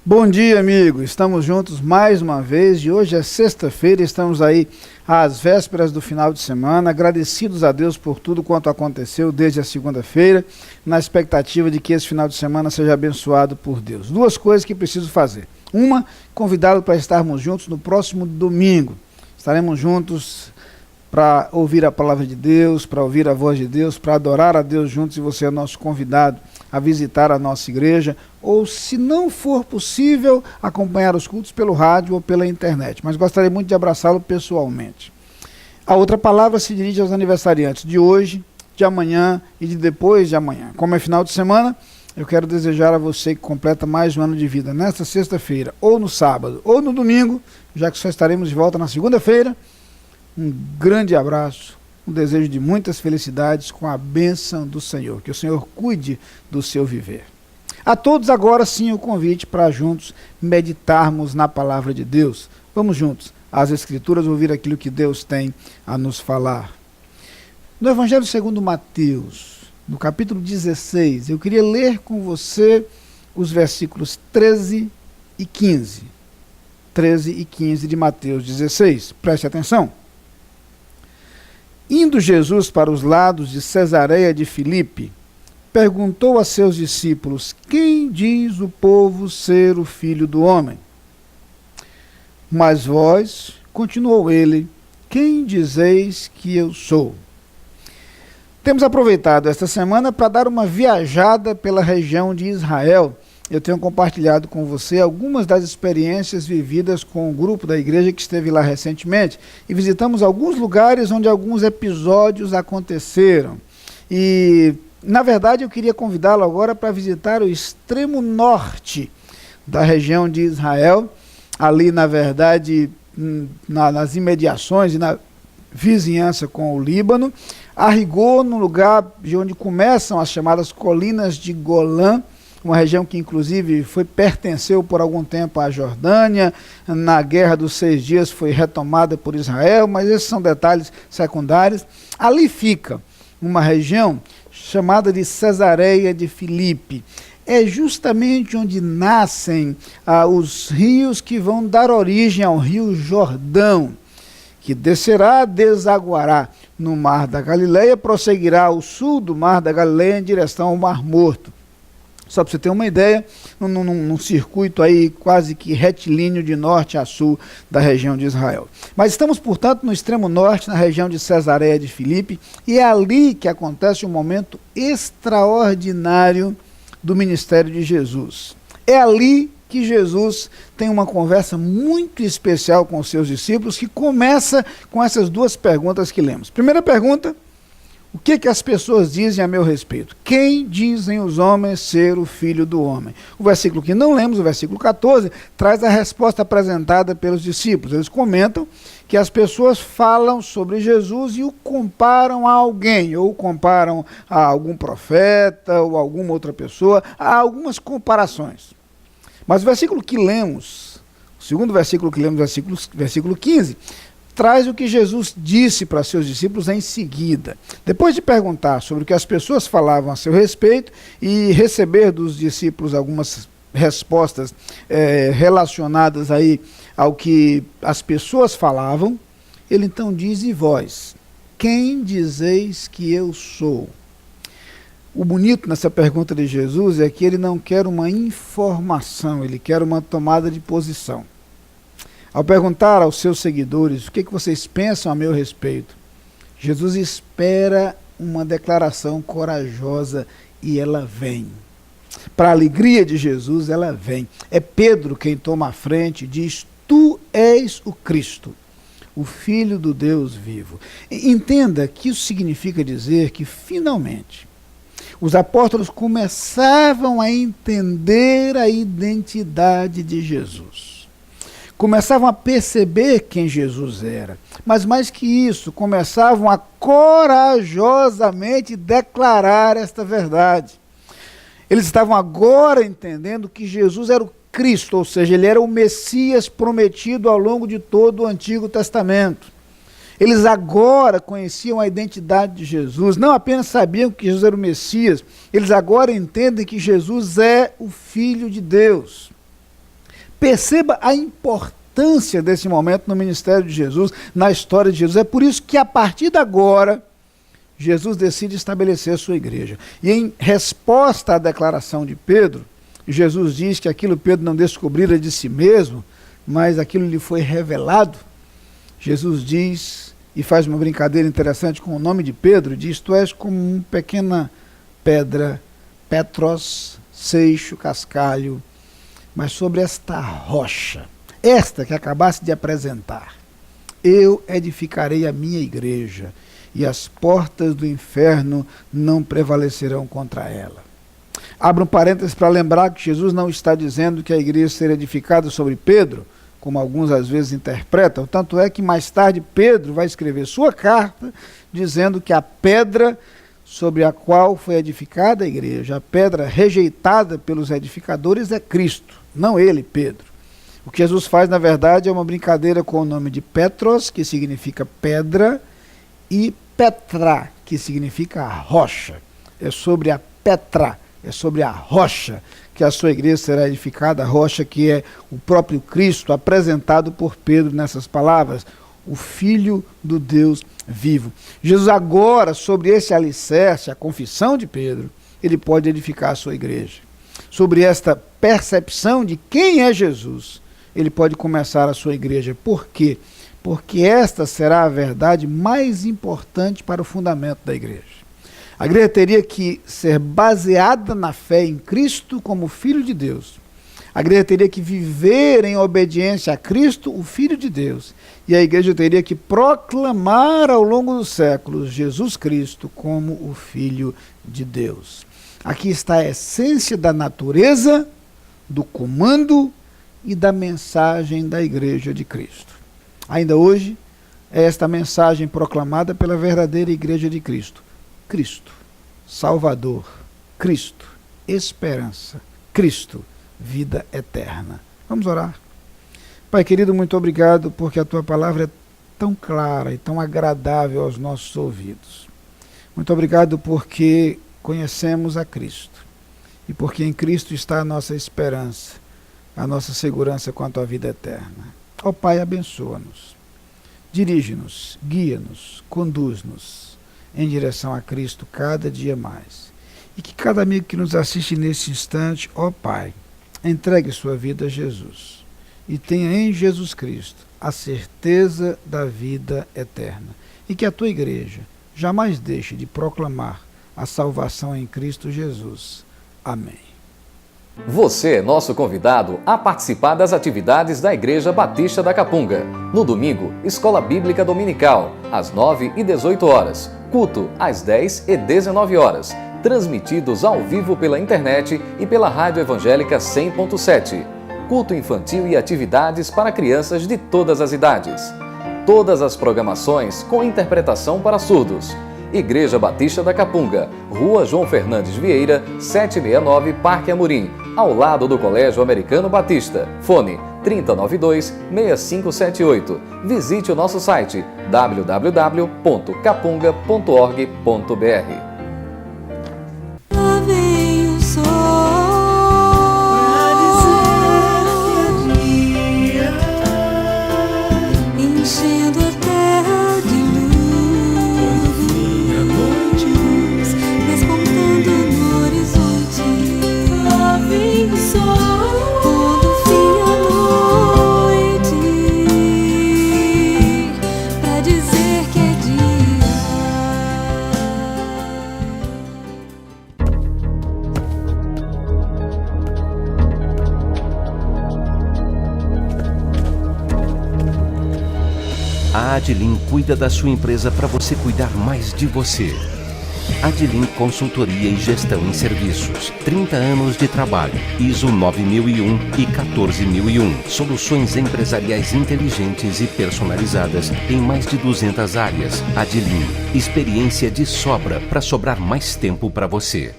Bom dia, amigo. Estamos juntos mais uma vez e hoje é sexta-feira, estamos aí às vésperas do final de semana, agradecidos a Deus por tudo quanto aconteceu desde a segunda-feira, na expectativa de que esse final de semana seja abençoado por Deus. Duas coisas que preciso fazer. Uma, convidá-lo para estarmos juntos no próximo domingo. Estaremos juntos para ouvir a palavra de Deus, para ouvir a voz de Deus, para adorar a Deus juntos, e você é nosso convidado a visitar a nossa igreja, ou se não for possível, acompanhar os cultos pelo rádio ou pela internet, mas gostaria muito de abraçá-lo pessoalmente. A outra palavra se dirige aos aniversariantes de hoje, de amanhã e de depois de amanhã. Como é final de semana, eu quero desejar a você que completa mais um ano de vida nesta sexta-feira, ou no sábado, ou no domingo, já que só estaremos de volta na segunda-feira, um grande abraço, um desejo de muitas felicidades com a bênção do Senhor. Que o Senhor cuide do seu viver. A todos agora sim o convite para juntos meditarmos na palavra de Deus. Vamos juntos às Escrituras ouvir aquilo que Deus tem a nos falar. No Evangelho segundo Mateus, no capítulo 16, eu queria ler com você os versículos 13 e 15. 13 e 15 de Mateus 16. Preste atenção. Indo Jesus para os lados de Cesareia de Filipe, perguntou a seus discípulos: quem diz o povo ser o Filho do Homem? Mas vós, continuou ele, quem dizeis que eu sou? Temos aproveitado esta semana para dar uma viajada pela região de Israel. Eu tenho compartilhado com você algumas das experiências vividas com o grupo da igreja que esteve lá recentemente e visitamos alguns lugares onde alguns episódios aconteceram. E, na verdade, eu queria convidá-lo agora para visitar o extremo norte da região de Israel, ali, na verdade, nas imediações e na vizinhança com o Líbano, a rigor no lugar de onde começam as chamadas colinas de Golã, uma região que inclusive pertenceu por algum tempo à Jordânia, na Guerra dos 6 Dias foi retomada por Israel, mas esses são detalhes secundários. Ali fica uma região chamada de Cesareia de Filipe. É justamente onde nascem os rios que vão dar origem ao rio Jordão, que descerá, desaguará no Mar da Galileia, prosseguirá ao sul do Mar da Galileia em direção ao Mar Morto. Só para você ter uma ideia, num circuito aí quase que retilíneo de norte a sul da região de Israel. Mas estamos, portanto, no extremo norte, na região de Cesareia de Filipe, e é ali que acontece um momento extraordinário do ministério de Jesus. É ali que Jesus tem uma conversa muito especial com os seus discípulos, que começa com essas duas perguntas que lemos. Primeira pergunta: o que as pessoas dizem a meu respeito? Quem dizem os homens ser o Filho do Homem? O versículo que não lemos, o versículo 14, traz a resposta apresentada pelos discípulos. Eles comentam que as pessoas falam sobre Jesus e o comparam a alguém, ou comparam a algum profeta, ou a alguma outra pessoa. Há algumas comparações. Mas o versículo que lemos, o segundo versículo que lemos, versículo 15, traz o que Jesus disse para seus discípulos em seguida. Depois de perguntar sobre o que as pessoas falavam a seu respeito e receber dos discípulos algumas respostas relacionadas aí ao que as pessoas falavam, ele então diz: e vós, quem dizeis que eu sou? O bonito nessa pergunta de Jesus é que ele não quer uma informação, ele quer uma tomada de posição. Ao perguntar aos seus seguidores o que vocês pensam a meu respeito, Jesus espera uma declaração corajosa e ela vem. Para a alegria de Jesus, ela vem. É Pedro quem toma a frente e diz: tu és o Cristo, o Filho do Deus vivo. Entenda que isso significa dizer que, finalmente, os apóstolos começavam a entender a identidade de Jesus. Começavam a perceber quem Jesus era. Mas mais que isso, começavam a corajosamente declarar esta verdade. Eles estavam agora entendendo que Jesus era o Cristo, ou seja, ele era o Messias prometido ao longo de todo o Antigo Testamento. Eles agora conheciam a identidade de Jesus, não apenas sabiam que Jesus era o Messias, eles agora entendem que Jesus é o Filho de Deus. Perceba a importância desse momento no ministério de Jesus, na história de Jesus. É por isso que a partir de agora, Jesus decide estabelecer a sua igreja. E em resposta à declaração de Pedro, Jesus diz que aquilo Pedro não descobrira de si mesmo, mas aquilo lhe foi revelado. Jesus diz, e faz uma brincadeira interessante com o nome de Pedro, diz: tu és como uma pequena pedra, Petros, seixo, cascalho, mas sobre esta rocha, esta que acabaste de apresentar, eu edificarei a minha igreja, e as portas do inferno não prevalecerão contra ela. Abro um parênteses para lembrar que Jesus não está dizendo que a igreja será edificada sobre Pedro, como alguns às vezes interpretam, tanto é que mais tarde Pedro vai escrever sua carta dizendo que a pedra sobre a qual foi edificada a igreja, a pedra rejeitada pelos edificadores é Cristo, não ele, Pedro. O que Jesus faz, na verdade, é uma brincadeira com o nome de Petros, que significa pedra, e Petra, que significa rocha. É sobre a Petra, é sobre a rocha que a sua igreja será edificada, a rocha que é o próprio Cristo, apresentado por Pedro nessas palavras, o Filho do Deus vivo. Jesus agora, sobre esse alicerce, a confissão de Pedro, ele pode edificar a sua igreja. Sobre esta percepção de quem é Jesus, ele pode começar a sua igreja. Por quê? Porque esta será a verdade mais importante para o fundamento da igreja. A igreja teria que ser baseada na fé em Cristo como Filho de Deus. A igreja teria que viver em obediência a Cristo, o Filho de Deus. E a igreja teria que proclamar ao longo dos séculos Jesus Cristo como o Filho de Deus. Aqui está a essência da natureza, do comando e da mensagem da igreja de Cristo. Ainda hoje, é esta mensagem proclamada pela verdadeira igreja de Cristo. Cristo, Salvador, Cristo, esperança, Cristo, vida eterna. Vamos orar. Pai querido, muito obrigado porque a tua palavra é tão clara e tão agradável aos nossos ouvidos. Muito obrigado porque conhecemos a Cristo e porque em Cristo está a nossa esperança, a nossa segurança quanto à vida eterna. Ó Pai, abençoa-nos, dirige-nos, guia-nos, conduz-nos em direção a Cristo cada dia mais. E que cada amigo que nos assiste nesse instante, ó Pai, entregue sua vida a Jesus e tenha em Jesus Cristo a certeza da vida eterna. E que a tua igreja jamais deixe de proclamar a salvação em Cristo Jesus. Amém. Você é nosso convidado a participar das atividades da Igreja Batista da Capunga. No domingo, Escola Bíblica Dominical, às 9 e 18 horas. Culto, às 10 e 19 horas. Transmitidos ao vivo pela internet e pela Rádio Evangélica 100.7. Culto infantil e atividades para crianças de todas as idades. Todas as programações com interpretação para surdos. Igreja Batista da Capunga, Rua João Fernandes Vieira, 769, Parque Amorim, ao lado do Colégio Americano Batista. Fone 3092-6578. Visite o nosso site www.capunga.org.br. A Adlin cuida da sua empresa para você cuidar mais de você. Adlin Consultoria e Gestão em Serviços. 30 anos de trabalho. ISO 9001 e 14001. Soluções empresariais inteligentes e personalizadas em mais de 200 áreas. Adlin. Experiência de sobra para sobrar mais tempo para você.